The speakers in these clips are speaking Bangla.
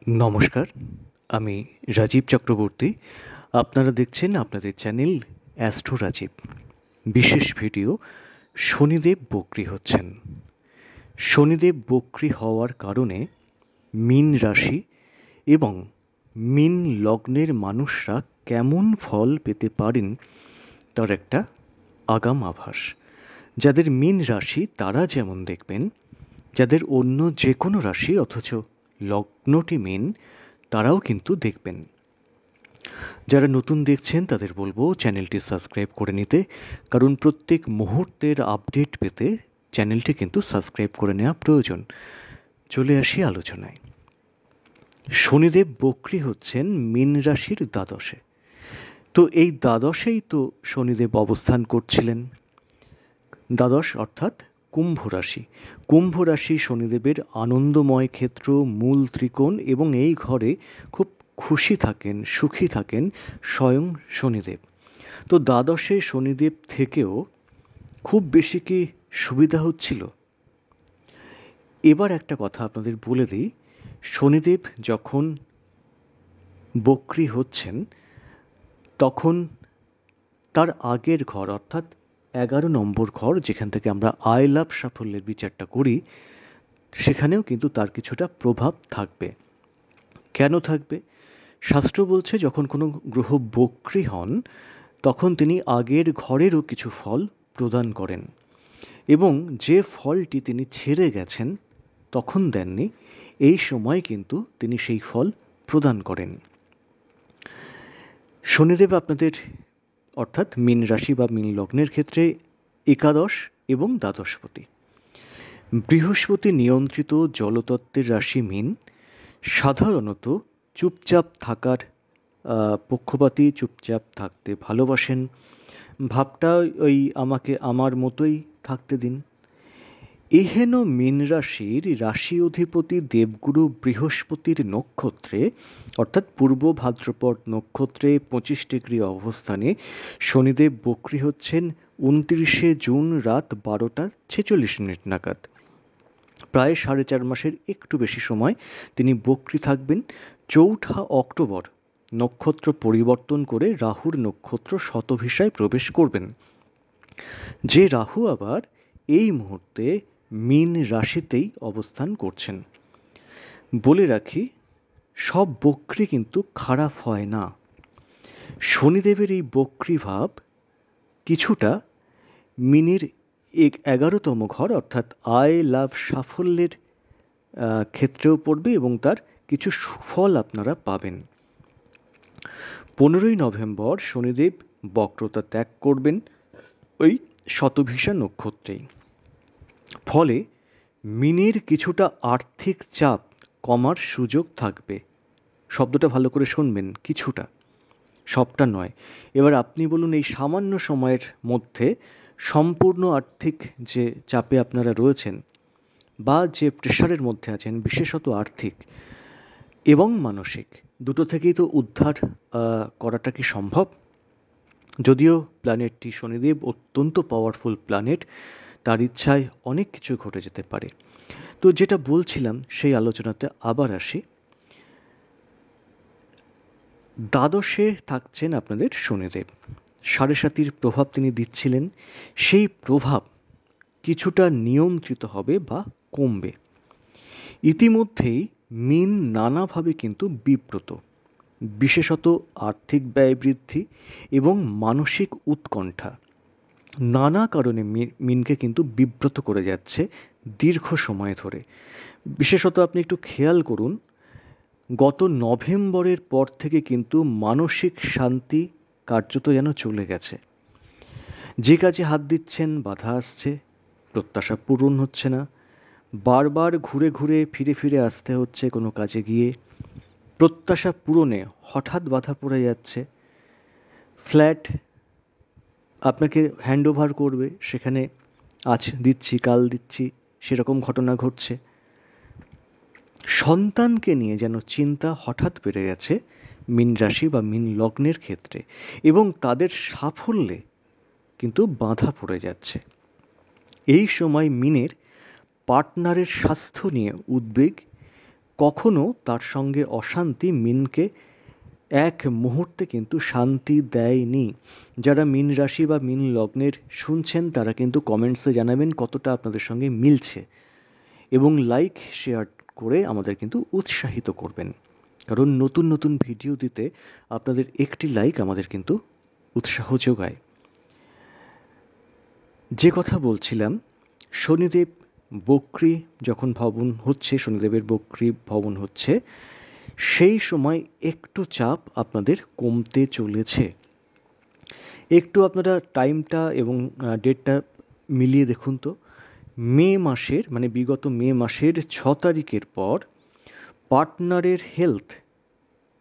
নমস্কার, আমি রাজীব চক্রবর্তী। আপনারা দেখছেন আপনাদের চ্যানেল অ্যাস্ট্রো রাজীব। বিশেষ ভিডিও, শনিদেব বক্রী হচ্ছেন। শনিদেব বক্রী হওয়ার কারণে মীন রাশি এবং মীন লগ্নের মানুষরা কেমন ফল পেতে পারেন তার একটা আগাম আভাস। যাদের মীন রাশি তারা যেমন দেখবেন, যাদের অন্য যে কোনো রাশি অথচ লগ্নটি মীন তারাও কিন্তু দেখবেন। যারা নতুন দেখছেন তাদের বলবো চ্যানেলটি সাবস্ক্রাইব করে নিতে, কারণ প্রত্যেক মুহূর্তের আপডেট পেতে চ্যানেলটি কিন্তু সাবস্ক্রাইব করে নেওয়া প্রয়োজন। চলে আসি আলোচনায়। শনিদেব বক্রী হচ্ছেন মীন রাশির দ্বাদশে। তো এই দ্বাদশেই তো শনিদেব অবস্থান করছিলেন। দ্বাদশ অর্থাৎ কুম্ভ রাশি। কুম্ভ রাশি শনিদেবের আনন্দময় ক্ষেত্র, মূল ত্রিকোণ, এবং এই ঘরে খুব খুশি থাকেন, সুখী থাকেন স্বয়ং শনিদেব। তো দ্বাদশে শনিদেব থেকেও খুব বেশি কি সুবিধা হচ্ছিল? এবার একটা কথা আপনাদের বলে দিই, শনিদেব যখন বক্রী হচ্ছেন তখন তার আগের ঘর অর্থাৎ 11 নম্বর ঘর, যেখান থেকে আমরা আয় লাভ সাফল্যের বিচারটা করি, সেখানেও কিন্তু তার কিছুটা প্রভাব থাকবে। কেন থাকবে? শাস্ত্র বলছে যখন কোনো গ্রহ বক্রী হন তখন তিনি আগের ঘরেরও কিছু ফল প্রদান করেন, এবং যে ফলটি তিনি ছেড়ে গেছেন তখন দেননি, এই সময় কিন্তু তিনি সেই ফল প্রদান করেন। শনিদেব আপনাদের অর্থাৎ মীন রাশি বা মীন লগ্নের ক্ষেত্রে একাদশ এবং দ্বাদশপতি। বৃহস্পতি নিয়ন্ত্রিত জলতত্ত্বের রাশি মীন সাধারণত চুপচাপ থাকার পক্ষপাতী, চুপচাপ থাকতে ভালোবাসেন। ভাবটা ওই আমাকে আমার মতোই থাকতে দিন। এহেন মীন রাশির রাশি অধিপতি দেবগুরু বৃহস্পতির নক্ষত্রে অর্থাৎ পূর্ব ভাদ্রপদ নক্ষত্রে 25 ডিগ্রি অবস্থানে শনিদেব বক্রী হচ্ছেন 29 জুন রাত 12টা 46 মিনিট নাগাদ। প্রায় 4.5 মাসের একটু বেশি সময় তিনি বক্রী থাকবেন। 4 অক্টোবর নক্ষত্র পরিবর্তন করে রাহুর নক্ষত্র শতভিসায় প্রবেশ করবেন, যে রাহু আবার এই মুহূর্তে মীন রাশিতেই অবস্থান করছেন। বলে রাখি, সব বক্রী কিন্তু খারাপ হয় না। শনিদেবের এই বক্রী ভাব কিছুটা মীনের 11তম ঘর অর্থাৎ আয় লাভ সাফল্যের ক্ষেত্রেও পড়বে, এবং তার কিছু সুফল আপনারা পাবেন। 15ই নভেম্বর শনিদেব বক্রতা ত্যাগ করবেন ওই শতভিসা নক্ষত্রেই। ফলে মীনের কিছুটা আর্থিক চাপ কমার সুযোগ থাকবে। শব্দটা ভালো করে শুনবেন, কিছুটা, সবটা নয়। এবার আপনি বলুন, এই সামান্য সময়ের মধ্যে সম্পূর্ণ আর্থিক যে চাপে আপনারা রয়েছেন বা যে প্রেশারের মধ্যে আছেন, বিশেষত আর্থিক এবং মানসিক, দুটো থেকেই তো উদ্ধার করাটা কি সম্ভব? যদিও প্ল্যানেটটি শনিদেব অত্যন্ত পাওয়ারফুল প্ল্যানেট, তার ইচ্ছায় অনেক কিছু ঘটে যেতে পারে। তো যেটা বলছিলাম সেই আলোচনাতে আবার আসি। দ্বাদশে থাকছেন আপনাদের শনিদেব, 7.5-র প্রভাব তিনি দিচ্ছিলেন। সেই প্রভাব কিছুটা নিয়ন্ত্রিত হবে বা কমবে। ইতিমধ্যেই মীন নানাভাবে কিন্তু বিব্রত, বিশেষত আর্থিক ব্যয় বৃদ্ধি এবং মানসিক উৎকণ্ঠা নানা কারণে মিনকে কিন্তু বিব্রত করে যাচ্ছে দীর্ঘ সময় ধরে। বিশেষত আপনি একটু খেয়াল করুন, গত নভেম্বরের পর থেকে কিন্তু মানসিক শান্তি কার্যত যেন চলে গেছে। যে কাজে হাত দিচ্ছেন বাধা আসছে, প্রত্যাশা পূরণ হচ্ছে না, বারবার ঘুরে ঘুরে ফিরে ফিরে আসতে হচ্ছে কোনো কাজে গিয়ে, প্রত্যাশা পূরণে হঠাৎ বাধা পড়ে যাচ্ছে। ফ্ল্যাট আপনাকে হ্যান্ড ওভার করবে, সেখানে আজ দিচ্ছি কাল দিচ্ছি, সেরকম ঘটনা ঘটছে। সন্তানকে নিয়ে যেন চিন্তা হঠাৎ বেড়ে গেছে মীন রাশি বা মীন লগ্নের ক্ষেত্রে, এবং তাদের সাফল্যে কিন্তু বাধা পড়ে যাচ্ছে। এই সময় মীনের পার্টনারের স্বাস্থ্য নিয়ে উদ্বেগ, কখনো তার সঙ্গে অশান্তি মিনকে এক মুহূর্তে কিন্তু শান্তি দেয়নি। যারা মীন রাশি বা মীন লগ্নের শুনছেন তারা কিন্তু কমেন্টসে জানাবেন কতটা আপনাদের সঙ্গে মিলছে, এবং লাইক শেয়ার করে আমাদের কিন্তু উৎসাহিত করবেন, কারণ নতুন নতুন ভিডিও দিতে আপনাদের একটি লাইক আমাদের কিন্তু উৎসাহ যোগায়। যে কথা বলছিলাম, শনিদেব বক্রী যখন ভবন হচ্ছে, শনিদেবের বক্রী ভবন হচ্ছে, সেই সময় একটু চাপ আপনাদের কমতে চলেছে। একটু আপনারা টাইমটা এবং ডেটটা মিলিয়ে দেখুন তো। মে মাসের মানে বিগত মে মাসের 6 তারিখের পর পার্টনারের হেলথ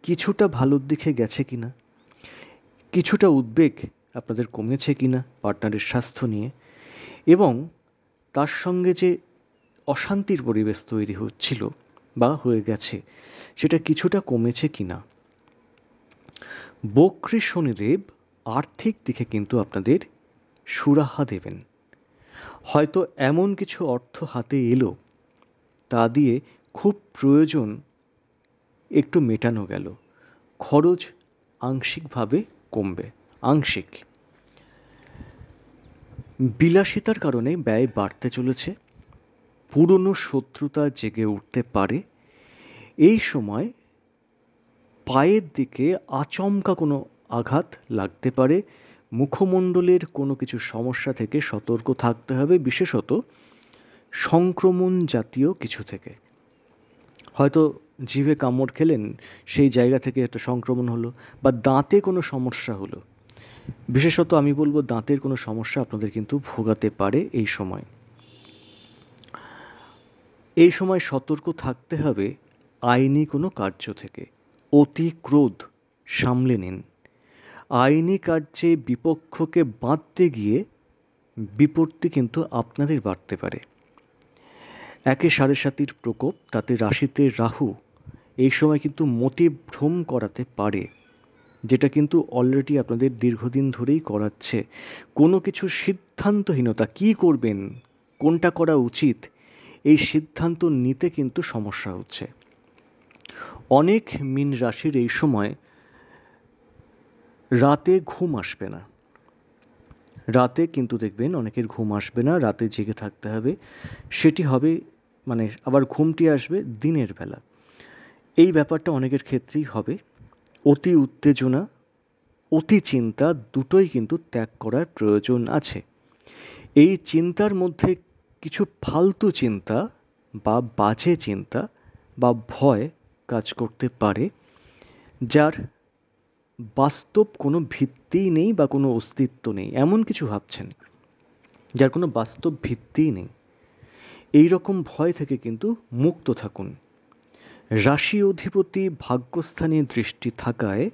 কিছুটা ভালোর দিকে গেছে কিনা, কিছুটা উদ্বেগ আপনাদের কমেছে কিনা পার্টনারের স্বাস্থ্য নিয়ে, এবং তার সঙ্গে যে অশান্তির পরিবেশ তৈরি হচ্ছিল বা হয়ে গেছে সেটা কিছুটা কমেছে কিনা। বক্রী শনিদেব আর্থিক দিকে কিন্তু আপনাদের সুরাহা দেবেন। হয়তো এমন কিছু অর্থ হাতে এলো তা দিয়ে খুব প্রয়োজন একটু মেটানো গেল, খরচ আংশিকভাবে কমবে, আংশিক। বিলাসিতার কারণে ব্যয় বাড়তে চলেছে, পুরনো শত্রুতা জেগে উঠতে পারে। এই সময় পায়ের দিকে আচমকা কোনো আঘাত লাগতে পারে, মুখমণ্ডলের কোনো কিছু সমস্যা থেকে সতর্ক থাকতে হবে, বিশেষত সংক্রমণ জাতীয় কিছু থেকে। হয়তো জিভে কামড় খেলেন, সেই জায়গা থেকে একটা সংক্রমণ হলো, বা দাঁতে কোনো সমস্যা হলো। বিশেষত আমি বলবো দাঁতের কোনো সমস্যা আপনাদের কিন্তু ভোগাতে পারে এই সময়। এই সময় সতর্ক থাকতে হবে আইনি কোনো কার্য থেকে। অতি ক্রোধ সামলে নিন। আইনি কার্যে বিপক্ষকে বাঁধতে গিয়ে বিপত্তি কিন্তু আপনাদের বাড়তে পারে। একে 7.5-র প্রকোপ, তাতে রাশিতে রাহু এই সময় কিন্তু মতিভ্রম করাতে পারে, যেটা কিন্তু অলরেডি আপনাদের দীর্ঘদিন ধরেই করাচ্ছে। কোনো কিছু সিদ্ধান্তহীনতা, কী করবেন, কোনটা করা উচিত, এই সিদ্ধান্ত নিতে কিন্তু সমস্যা হচ্ছে। অনেক মীন রাশির এই সময় রাতে ঘুম আসবে না। রাতে কিন্তু দেখবেন অনেকের ঘুম আসবে না, রাতে জেগে থাকতে হবে। সেটি হবে মানে আবার ঘুমটি আসবে দিনের বেলা। এই ব্যাপারটা অনেকের ক্ষেত্রেই হবে। অতি উত্তেজনা, অতি চিন্তা দুটোই কিন্তু ত্যাগ করার প্রয়োজন আছে। এই চিন্তার মধ্যে কিছু ফালতু চিন্তা বা বাজে চিন্তা বা ভয় কাজ করতে পারে, যার বাস্তব কোনো ভিত্তিই নেই বা কোনো অস্তিত্ব নেই। এমন কিছু ভাবছেন যার কোনো বাস্তব ভিত্তিই নেই। এই রকম ভয় থেকে কিন্তু মুক্ত থাকুন। রাশি অধিপতি ভাগ্যস্থানে দৃষ্টি থাকায়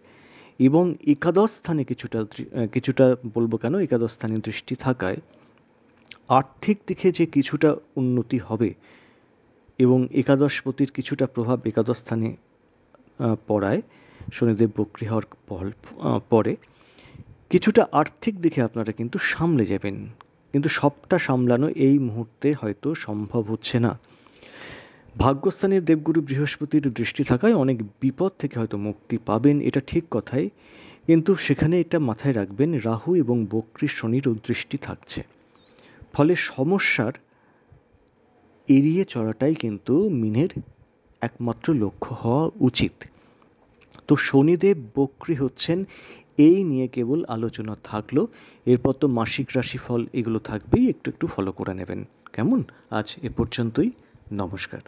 এবং একাদশ স্থানে কিছুটা বলবো কেন, একাদশ স্থানে দৃষ্টি থাকায় আর্থিক দিকে যে কিছুটা উন্নতি হবে, এবং একাদশপতির কিছুটা প্রভাব একাদশ স্থানে পড়ায়, শনিদেব বক্রী হওয়ার পরে কিছুটা আর্থিক দিকে আপনারা কিন্তু সামলে যাবেন, কিন্তু সবটা সামলানো এই মুহূর্তে হয়তো সম্ভব হচ্ছে না। ভাগ্যস্থানের দেবগুরু বৃহস্পতির দৃষ্টি থাকায় অনেক বিপদ থেকে হয়তো মুক্তি পাবেন, এটা ঠিক কথাই, কিন্তু সেখানে এটা মাথায় রাখবেন রাহু এবং বক্রী শনিরও দৃষ্টি থাকছে, ফলে সমস্যার এড়িয়ে চলাটাই কিন্তু মিনের একমাত্র লক্ষ্য হওয়া উচিত। তো শনিদেব বক্রী হচ্ছেন এই নিয়ে কেবল আলোচনা থাকলো। এরপর তো মাসিক রাশিফল এগুলো থাকবেই, একটু একটু ফলো করে নেবেন। কেমন? আজ এ পর্যন্তই। নমস্কার।